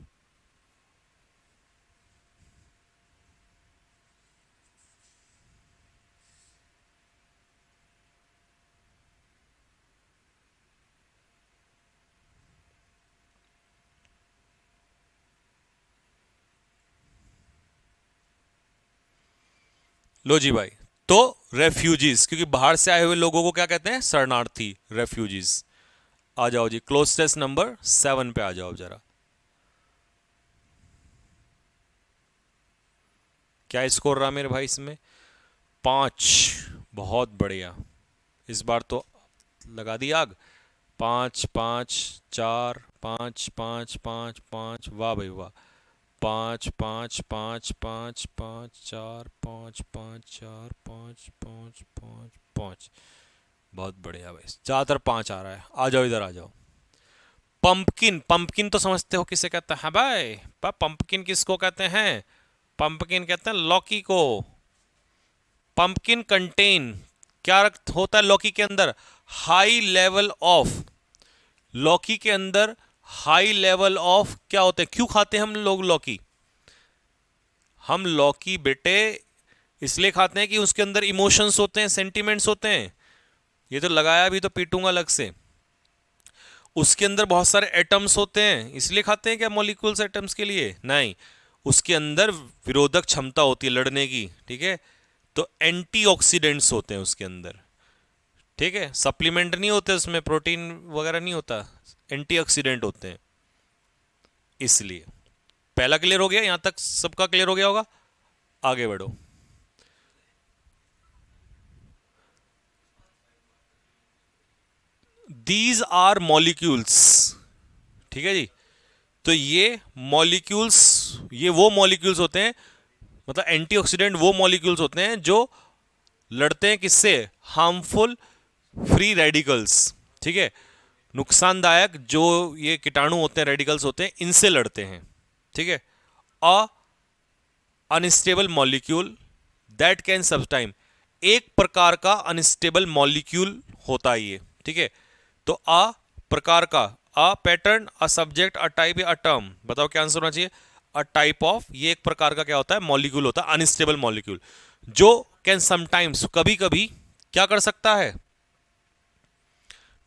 लो जी भाई, तो रेफ्यूजीज, क्योंकि बाहर से आए हुए लोगों को क्या कहते हैं? शरणार्थी, रेफ्यूजीज। आ जाओ जी, क्लोजेस्ट नंबर 7 पे आ जाओ जरा। क्या स्कोर रहा मेरे भाई इसमें? 5। बहुत बढ़िया, इस बार तो लगा दी आग। 5 5 4 5 5 5 5, वाह भाई वाह। 5 5 5 5 5 4 5 5 4 5 5 5 5, बहुत बढ़िया भाई, ज़्यादातर 5 आ रहा है। आ जाओ इधर आ जाओ। पंपकिन, पंपकिन तो समझते हो किसे कहते हैं भाई? पंपकिन किसको कहते हैं? पंपकिन कहते हैं लौकी को। पंपकिन कंटेन, क्या होता है लौकी के अंदर? हाई लेवल ऑफ, लौकी के अंदर हाई लेवल ऑफ क्या होते हैं? क्यों खाते हैं हम लोग लौकी? हम लौकी बेटे इसलिए खाते हैं कि उसके अंदर इमोशंस होते हैं, सेंटिमेंट्स होते हैं। ये तो लगाया भी तो पीटूंगा अलग से। उसके अंदर बहुत सारे एटम्स होते हैं, इसलिए खाते हैं क्या मॉलिक्यूल्स एटम्स के लिए? नहीं, उसके अंदर विरोधक क्षमता होती है लड़ने की, ठीक है। तो एंटीऑक्सीडेंट्स होते हैं उसके अंदर, ठीक है। सप्लीमेंट नहीं होते उसमें, प्रोटीन वगैरह नहीं होता, एंटीऑक्सीडेंट होते हैं, इसलिए। पहला क्लियर हो गया? यहां तक सबका क्लियर हो गया होगा? आगे बढ़ो। दीज आर मॉलिक्यूल्स, ठीक है जी। तो ये मॉलिक्यूल्स, ये वो मॉलिक्यूल्स होते हैं, मतलब एंटीऑक्सीडेंट वो मॉलिक्यूल्स होते हैं जो लड़ते हैं किससे? हार्मफुल फ्री रेडिकल्स, ठीक है। नुकसानदायक जो ये कीटाणु होते हैं, रेडिकल्स होते हैं, इनसे लड़ते हैं, ठीक है। अ अनस्टेबल मॉलिक्यूल दैट कैन सबटाइम, एक प्रकार का अनस्टेबल मॉलिक्यूल होता है ये, ठीक है। तो अ प्रकार का, a pattern, a subject, a type, a term, बताओ क्या आंसर होना चाहिए? अ टाइप ऑफ, ये एक प्रकार का क्या होता है? मॉलिक्यूल होता है, अनस्टेबल मॉलिक्यूल, जो कैन समटाइम्स, कभी कभी क्या कर सकता है?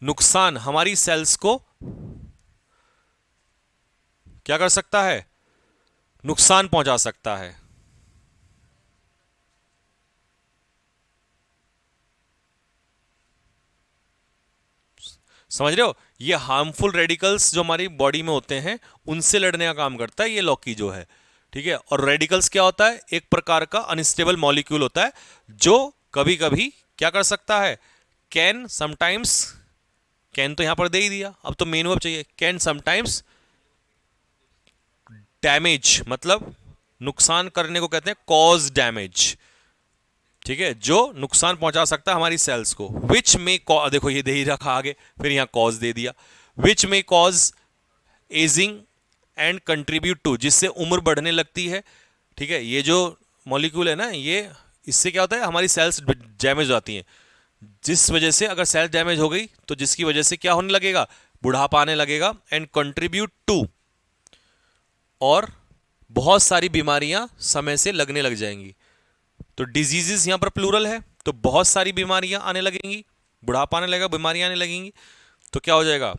नुकसान, हमारी सेल्स को क्या कर सकता है? नुकसान पहुंचा सकता है। समझ रहे हो? ये हार्मफुल रेडिकल्स जो हमारी बॉडी में होते हैं, उनसे लड़ने का काम करता है ये लौकी जो है, ठीक है। और रेडिकल्स क्या होता है? एक प्रकार का अनस्टेबल मॉलिक्यूल होता है, जो कभी कभी क्या कर सकता है? कैन समटाइम्स, कैन तो यहां पर दे ही दिया, अब तो मेन वर्ब चाहिए। कैन समटाइम्स डैमेज मतलब नुकसान करने को कहते हैं कॉज डैमेज, ठीक है, जो नुकसान पहुंचा सकता है हमारी सेल्स को। विच में, देखो ये दे ही रखा आगे, फिर यहां कॉज दे दिया। विच में cause ageing and contribute to, जिससे उम्र बढ़ने लगती है, ठीक है। ये जो मॉलिक्यूल है ना, ये इससे क्या होता है, हमारी सेल्स डैमेज हो जाती हैं, जिस वजह से अगर सेल्स डैमेज हो गई तो जिसकी वजह से क्या होने लगेगा, बुढ़ापा आने लगेगा। एंड कंट्रीब्यूट टू, और बहुत सारी बीमारियां समय से लगने लग जाएंगी। तो डिजीजेस यहां पर प्लूरल है, तो बहुत सारी बीमारियां आने लगेंगी, बुढ़ापा आने लगेगा, बीमारियां आने लगेंगी। तो क्या हो जाएगा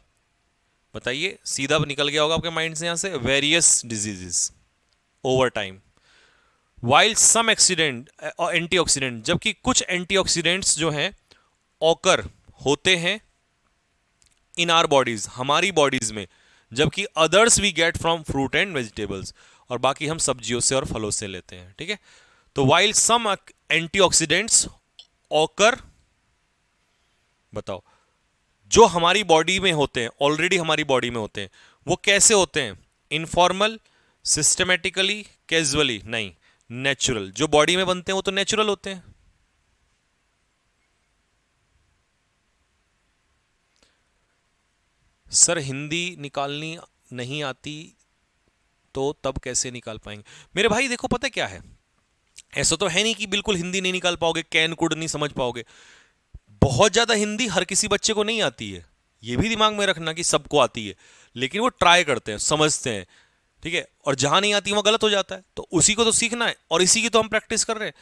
बताइए, सीधा निकल गया होगा आपके माइंड से यहां से, various diseases over time. While some accident antioxidant, जबकि कुछ एंटीऑक्सीडेंट्स जो हैं ऑकर होते हैं इन आर बॉडीज, हमारी बॉडीज में, जबकि others we get from fruit and vegetables, और बाकी हम सब्जियों से और फलों से लेते हैं, ठीक है। तो वाइल सम एंटीऑक्सीडेंट्स ऑकर, बताओ, जो हमारी बॉडी में होते हैं, ऑलरेडी हमारी बॉडी में होते हैं, वो कैसे होते हैं, इनफॉर्मल, सिस्टमेटिकली, कैजुअली, नहीं, नेचुरल। जो बॉडी में बनते हैं वो तो नेचुरल होते हैं। सर हिंदी निकालनी नहीं आती तो तब कैसे निकाल पाएंगे? मेरे भाई देखो, पता क्या है, ऐसा तो है नहीं कि बिल्कुल हिंदी नहीं निकाल पाओगे, कैन कुड नहीं समझ पाओगे। बहुत ज्यादा हिंदी हर किसी बच्चे को नहीं आती है, ये भी दिमाग में रखना कि सबको आती है, लेकिन वो ट्राई करते हैं, समझते हैं, ठीक है। और जहां नहीं आती वहां गलत हो जाता है, तो उसी को तो सीखना है, और इसी की तो हम प्रैक्टिस कर रहे हैं।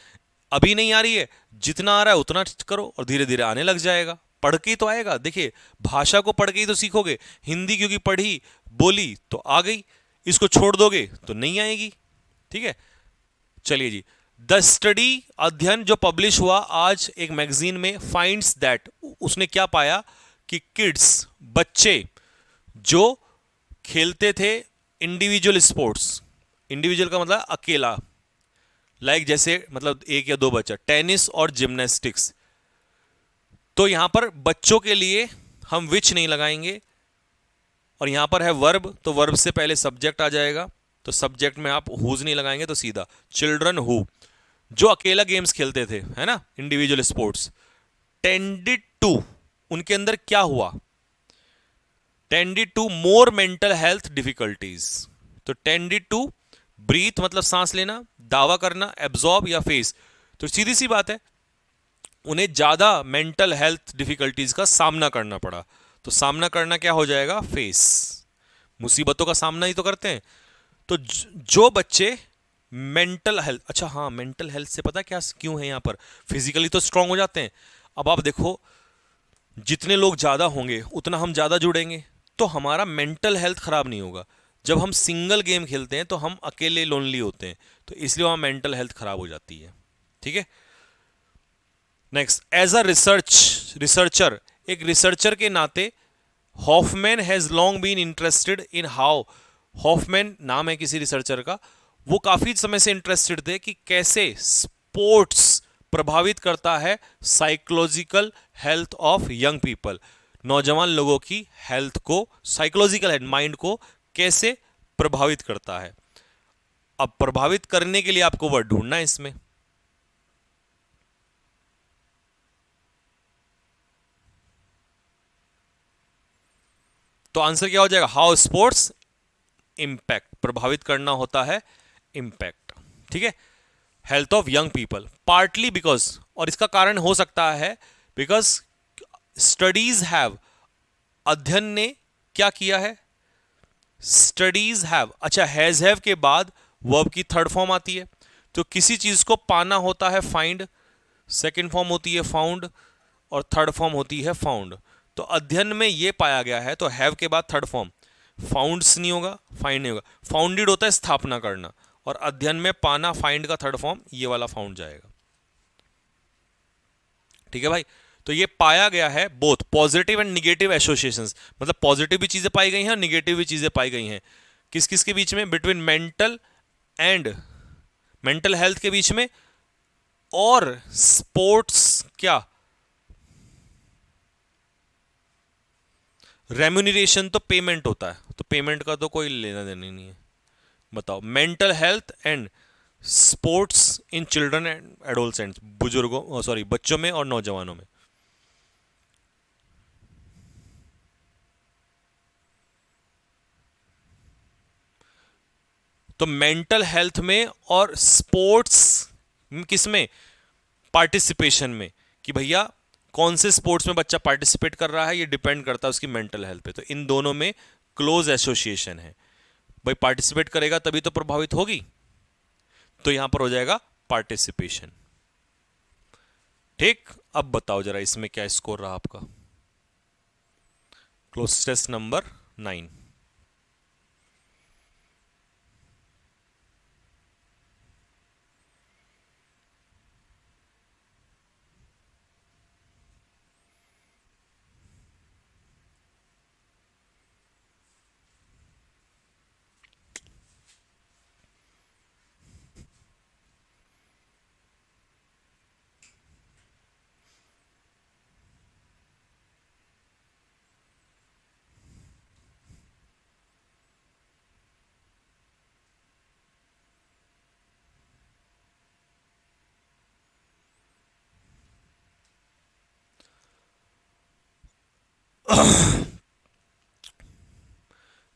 अभी नहीं आ रही है, जितना आ रहा है उतना करो, और धीरे धीरे आने लग जाएगा। पढ़ के ही तो आएगा, देखिए भाषा को पढ़ के ही तो सीखोगे। हिंदी क्योंकि पढ़ी बोली तो आ गई, इसको छोड़ दोगे तो नहीं आएगी, ठीक है। चलिए जी, द स्टडी, अध्ययन जो पब्लिश हुआ आज एक मैगजीन में, फाइंड्स दैट, उसने क्या पाया कि किड्स, बच्चे जो खेलते थे इंडिविजुअल स्पोर्ट्स, इंडिविजुअल का मतलब अकेला, लाइक जैसे मतलब एक या दो बच्चा, टेनिस और जिम्नास्टिक्स, तो यहां पर बच्चों के लिए हम विच नहीं लगाएंगे, और यहां पर है वर्ब, तो वर्ब से पहले सब्जेक्ट आ जाएगा, तो सब्जेक्ट में आप हुज नहीं लगाएंगे, तो सीधा चिल्ड्रन हु, जो अकेला गेम्स खेलते थे, है ना, इंडिविजुअल स्पोर्ट्स, टेंडेड टू, उनके अंदर क्या हुआ, tended to more mental health difficulties. तो टेंडेड टू, ब्रीथ मतलब सांस लेना, दावा करना, एब्जॉर्ब या फेस, तो सीधी सी बात है, उन्हें ज्यादा मेंटल हेल्थ डिफिकल्टीज का सामना करना पड़ा। तो सामना करना क्या हो जाएगा, फेस, मुसीबतों का सामना ही तो करते हैं। तो जो बच्चे मेंटल हेल्थ, अच्छा हाँ, मेंटल हेल्थ से पता क्या क्यों है, यहां पर फिजिकली तो स्ट्रांग हो जाते हैं। अब आप देखो, जितने लोग ज्यादा होंगे उतना हम ज्यादा जुड़ेंगे, तो हमारा मेंटल हेल्थ खराब नहीं होगा। जब हम सिंगल गेम खेलते हैं तो हम अकेले लोनली होते हैं, तो इसलिए वहां मेंटल हेल्थ खराब हो जाती है, ठीक है। नेक्स्ट, एज अ रिसर्चर, एक रिसर्चर के नाते, Hoffman has long been interested in how, Hoffman नाम है किसी रिसर्चर का, वो काफी समय से इंटरेस्टेड थे कि कैसे स्पोर्ट्स प्रभावित करता है psychological health of young people, नौजवान लोगों की हेल्थ को, साइकोलॉजिकल हेल्थ, माइंड को कैसे प्रभावित करता है। अब प्रभावित करने के लिए आपको वर्ड ढूंढना है इसमें, तो आंसर क्या हो जाएगा, हाउ स्पोर्ट्स इंपैक्ट, प्रभावित करना होता है इंपैक्ट, ठीक है, health of young people, partly because, और इसका कारण हो सकता है बिकॉज स्टडीज हैव, अध्ययन ने क्या किया है, स्टडीज हैव, अच्छा हैव के बाद वर्ब की थर्ड फॉर्म आती है, तो किसी चीज को पाना होता है फाइंड, सेकेंड फॉर्म होती है फाउंड, और थर्ड फॉर्म होती है फाउंड। तो अध्ययन में ये पाया गया है, तो हैव के बाद थर्ड फॉर्म, फाउंड्स नहीं होगा, फाइंड नहीं होगा, फाउंडेड होता है स्थापना करना, और अध्ययन में पाना, फाइंड का थर्ड फॉर्म, ये वाला फाउंड जाएगा, ठीक है भाई। तो ये पाया गया है, both positive and negative associations, मतलब पॉजिटिव भी चीजें पाई गई हैं और निगेटिव भी चीजें पाई गई हैं, किस किस के बीच में, between mental and, mental health के बीच में, और स्पोर्ट्स, क्या, रेम्यूनरेशन तो पेमेंट होता है, तो पेमेंट का तो कोई लेना देना नहीं है, बताओ, mental health and sports in children and adolescents, बुजुर्गों, सॉरी, बच्चों में और नौजवानों में। तो मेंटल हेल्थ में और स्पोर्ट्स किस में, पार्टिसिपेशन में, कि भैया कौन से स्पोर्ट्स में बच्चा पार्टिसिपेट कर रहा है, ये डिपेंड करता है उसकी मेंटल हेल्थ पे। तो इन दोनों में क्लोज एसोसिएशन है। भाई पार्टिसिपेट करेगा तभी तो प्रभावित होगी, तो यहां पर हो जाएगा पार्टिसिपेशन। ठीक, अब बताओ जरा इसमें क्या स्कोर रहा आपका। Close test number 9।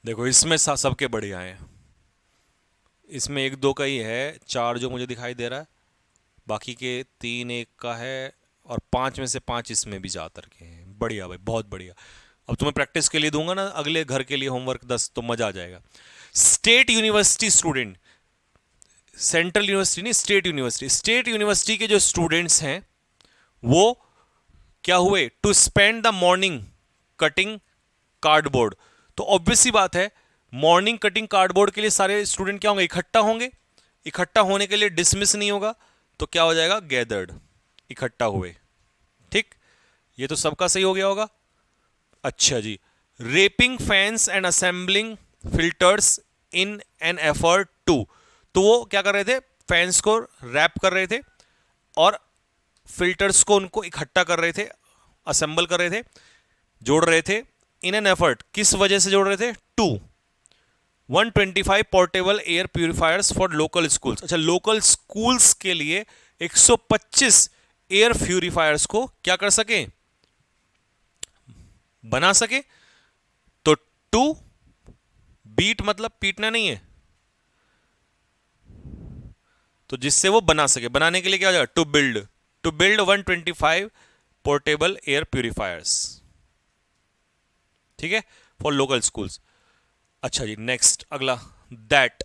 देखो इसमें सबके बढ़िया हैं। इसमें एक दो का ही है, चार जो मुझे दिखाई दे रहा है, बाकी के तीन एक का है, और पांच में से पांच इसमें भी ज्यादातर के हैं। बढ़िया भाई, बहुत बढ़िया। अब तुम्हें प्रैक्टिस के लिए दूंगा ना अगले घर के लिए होमवर्क 10, तो मजा आ जाएगा। State university student, central university नहीं, स्टेट यूनिवर्सिटी, स्टेट यूनिवर्सिटी के जो स्टूडेंट्स हैं वो क्या हुए, to spend the morning cutting cardboard. तो ऑब्वियस सी बात है, मॉर्निंग कटिंग कार्डबोर्ड के लिए सारे स्टूडेंट क्या होंगे, इकट्ठा होंगे। इकट्ठा होने के लिए डिसमिस नहीं होगा, तो क्या हो जाएगा, गैदर्ड, इकट्ठा हुए। ठीक, ये तो सबका सही हो गया होगा। अच्छा जी, wrapping fans and assembling filters in an effort to. तो वो क्या कर रहे थे, फैंस को रैप कर रहे थे और फिल्टर्स को उनको इकट्ठा कर रहे थे, असेंबल कर रहे थे, जोड़ रहे थे। इन एन एफर्ट, किस वजह से जोड़ रहे थे, to 125 portable air purifiers for local schools. अच्छा, लोकल स्कूल्स के लिए 125 एयर प्यूरिफायर्स को क्या कर सके, बना सके। तो टू, बीट मतलब पीटना नहीं है, तो जिससे वो बना सके, बनाने के लिए क्या हो जाएगा, to build 125 portable air purifiers. ठीक है, फॉर लोकल स्कूल्स। अच्छा जी, नेक्स्ट अगला, that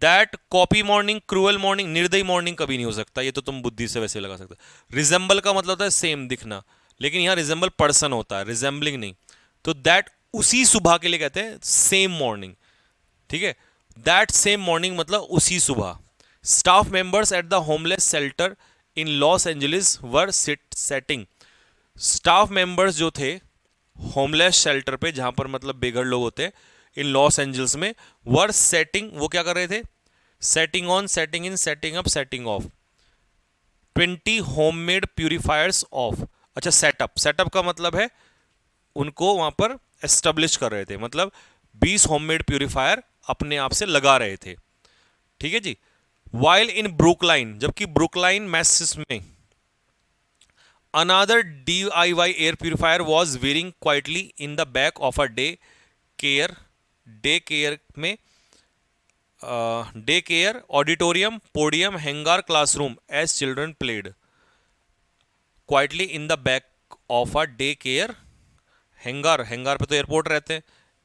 that copy morning cruel morning, निर्दयी मॉर्निंग कभी नहीं हो सकता, ये तो तुम बुद्धि से वैसे लगा सकते हो। रिजेंबल का मतलब होता है सेम, दिखना, लेकिन यहां रिजेंबल पर्सन होता है, रिजेंबलिंग नहीं। तो दैट उसी सुबह के लिए कहते हैं सेम मॉर्निंग। ठीक है, दैट सेम मॉर्निंग मतलब उसी सुबह। Staff members at the homeless shelter in Los Angeles were setting. Staff members जो थे होमलेस शेल्टर पे, जहां पर मतलब बेघर लोग होते हैं, इन लॉस एंजल्स में, वर सेटिंग, वो क्या कर रहे थे, setting on, setting in, setting up, setting of 20 homemade purifiers of. अच्छा, सेटअप, सेटअप का मतलब है उनको वहां पर एस्टेब्लिश कर रहे थे, मतलब 20 होममेड प्यूरिफायर अपने आप से लगा रहे थे। ठीक है जी। वाइल इन ब्रुकलाइन, जबकि ब्रुकलाइन मैसेस में another DIY air purifier was whirring quietly in the back of a care day care में, day care auditorium podium hangar classroom as children played. Quietly in the back of a day care, hangar, hangar पे तो airport रहते हैं,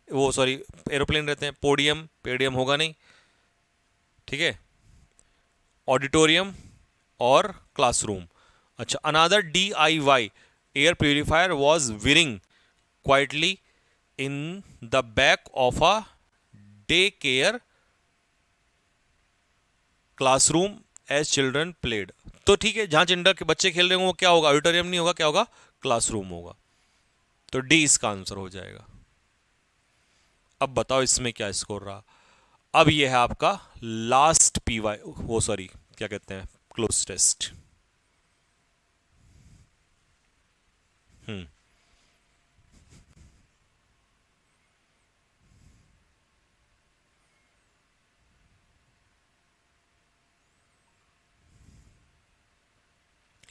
वो sorry aeroplane रहते हैं, podium, पेडियम होगा नहीं। ठीक है, ऑडिटोरियम और क्लासरूम। अच्छा, another DIY air purifier was whirring quietly in the back of a day care classroom as children played. तो ठीक है, जहां चिल्ड्रन के बच्चे खेल रहे होंगे वो क्या होगा, ऑडिटोरियम नहीं होगा, क्या होगा, क्लासरूम होगा। तो डी इसका आंसर हो जाएगा। अब बताओ इसमें क्या स्कोर रहा। अब ये है आपका लास्ट PY, वो सॉरी क्या कहते हैं, क्लोज टेस्ट। हम्म,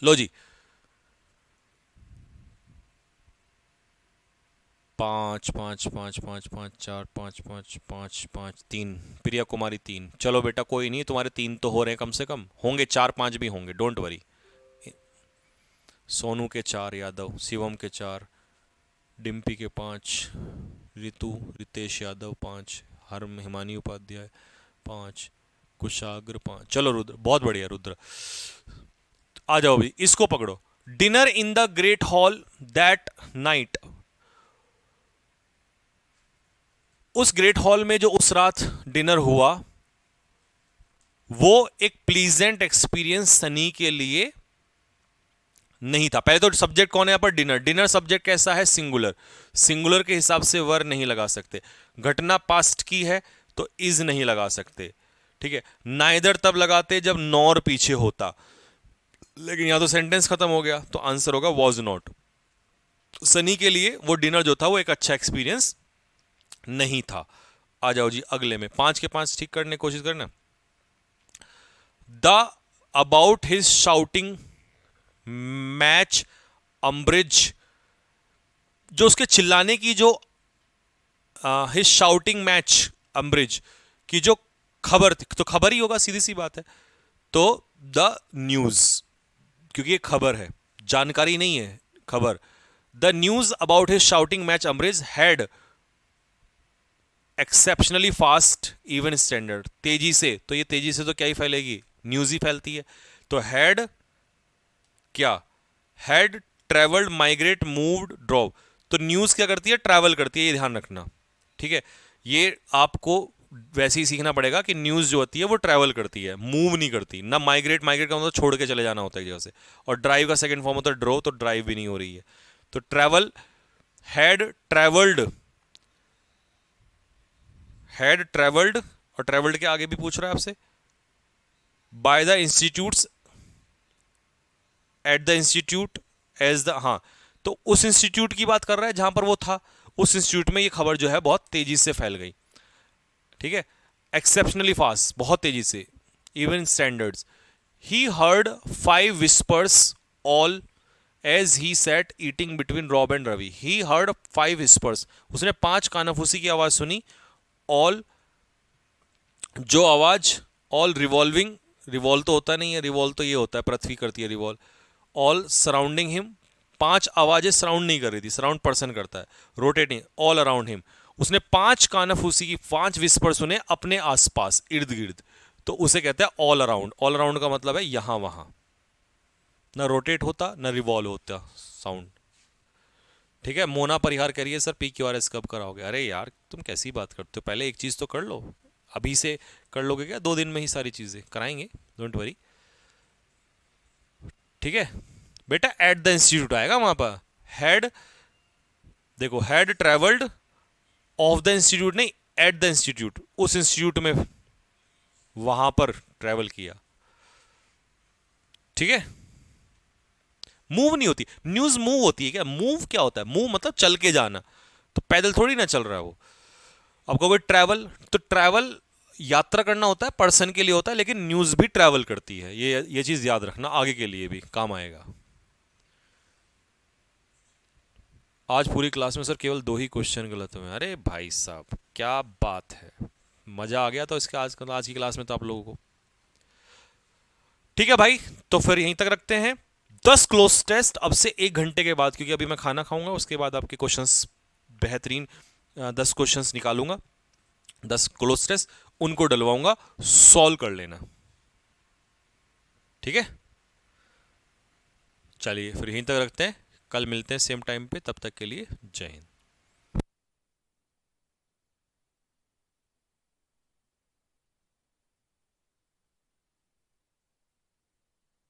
लो जी, 5 5 5 5 5 4 5 5 5 5 3, प्रिया कुमारी 3। चलो बेटा कोई नहीं, तुम्हारे 3 तो हो रहे हैं, कम से कम होंगे 4 5 भी होंगे, डोंट वरी। सोनू के 4, यादव शिवम के 4, डिम्पी के 5, रितु रितेश यादव 5, हरम हिमानी उपाध्याय 5, कुशाग्र 5। चलो रुद्र, बहुत बढ़िया रुद्र, आ जाओ भी, इसको पकड़ो। Dinner in the great hall that night, उस ग्रेट हॉल में जो उस रात डिनर हुआ वो एक प्लीजेंट एक्सपीरियंस सनी के लिए नहीं था। पहले तो सब्जेक्ट कौन है यहां पर, डिनर। डिनर सब्जेक्ट कैसा है, सिंगुलर। सिंगुलर के हिसाब से वर नहीं लगा सकते। घटना पास्ट की है तो इज नहीं लगा सकते, ठीक है। नाइदर तब लगाते जब नॉर पीछे होता, लेकिन यहां तो सेंटेंस खत्म हो गया तो आंसर होगा वॉज नॉट। सनी के लिए वो डिनर जो था वो एक अच्छा एक्सपीरियंस नहीं था। आ जाओ जी अगले में, 5 के 5 ठीक करने की कोशिश करना। The about his shouting match अम्ब्रिज, जो उसके चिल्लाने की जो हिज शाउटिंग मैच अम्ब्रिज की जो खबर थी, तो खबर ही होगा, सीधी सी बात है। तो द न्यूज, क्योंकि ये खबर है, जानकारी नहीं है, खबर। The news about his shouting match अम्ब्रिज had exceptionally fast even standard, तेजी से, तो ये तेजी से तो क्या ही फैलेगी, न्यूज ही फैलती है। तो हैड क्या, had travelled migrate moved drop, तो न्यूज क्या करती है, ट्रैवल करती है, ये ध्यान रखना, ठीक है। ये आपको वैसे ही सीखना पड़ेगा कि न्यूज जो होती है वो ट्रैवल करती है, मूव नहीं करती ना। माइग्रेट, माइग्रेट का मतलब छोड़ के चले जाना होता है एक जगह से। और ड्राइव का सेकंड फॉर्म होता है ड्रो, तो ड्राइव भी नहीं हो रही है। तो travel, had travelled, had travelled, और ट्रैवल्ड के आगे भी पूछ रहा है आपसे, by the institutes, at the institute, as the, हाँ, तो उस इंस्टीट्यूट की बात कर रहा है जहां पर वो था, उस इंस्टीट्यूट में ये खबर जो है बहुत तेजी से फैल गई, ठीक है। एक्सेप्शनली फास्ट, बहुत तेजी से, even standards. He heard 5 whispers all as he set eating between Rob and Ravi, he heard 5 whispers, उसने 5 कानाफूसी की आवाज सुनी। ऑल, जो आवाज, ऑल रिवॉल्विंग, रिवॉल्व तो होता नहीं है, रिवॉल्व तो ये होता है पृथ्वी करती है रिवॉल्व। ऑल सराउंडिंग हिम, 5 आवाजें सराउंड नहीं कर रही थी, सराउंड पर्सन करता है, रोटेटिंग, ऑल अराउंड हिम, उसने 5 कानाफूसी की 5 विस्पर सुने अपने आसपास, इर्द गिर्द, तो उसे कहते हैं ऑल अराउंड। ऑल अराउंड का मतलब है यहां वहां, ना रोटेट होता ना रिवॉल्व होता साउंड, ठीक है। मोना परिहार कह रही है सर PQRS कब कराओगे, अरे यार तुम कैसी बात करते हो, पहले एक चीज तो कर लो, अभी से कर लोगे क्या, 2 दिन में ही सारी चीजें कराएंगे, डोंट वरी, ठीक है। बेटा एट द इंस्टीट्यूट आएगा वहां पर, हैड, देखो had travelled of the institute नहीं, एट द इंस्टीट्यूट, उस इंस्टीट्यूट में वहां पर ट्रेवल किया, ठीक है। मूव नहीं होती, न्यूज मूव होती है क्या, मूव क्या होता है, मूव मतलब चल के जाना, तो पैदल थोड़ी ना चल रहा है वो। अब कहोगे ट्रैवल, तो ट्रैवल यात्रा करना होता है, पर्सन के लिए होता है, लेकिन न्यूज भी ट्रैवल करती है, ये चीज याद रखना, आगे के लिए भी काम आएगा। आज पूरी क्लास में सर केवल 2 ही क्वेश्चन गलत हुए, अरे भाई साहब क्या बात है, मजा आ गया तो इसके आज की क्लास में तो आप लोगों को, ठीक है भाई। तो फिर यहीं तक रखते हैं, 10 क्लोज टेस्ट अब से 1 घंटे के बाद, क्योंकि अभी मैं खाना खाऊंगा, उसके बाद आपके क्वेश्चंस बेहतरीन 10 क्वेश्चंस निकालूंगा, 10 क्लोज टेस्ट उनको डलवाऊंगा, सॉल्व कर लेना, ठीक है। चलिए फिर यहीं तक रखते हैं, कल मिलते हैं सेम टाइम पे, तब तक के लिए जय हिंद।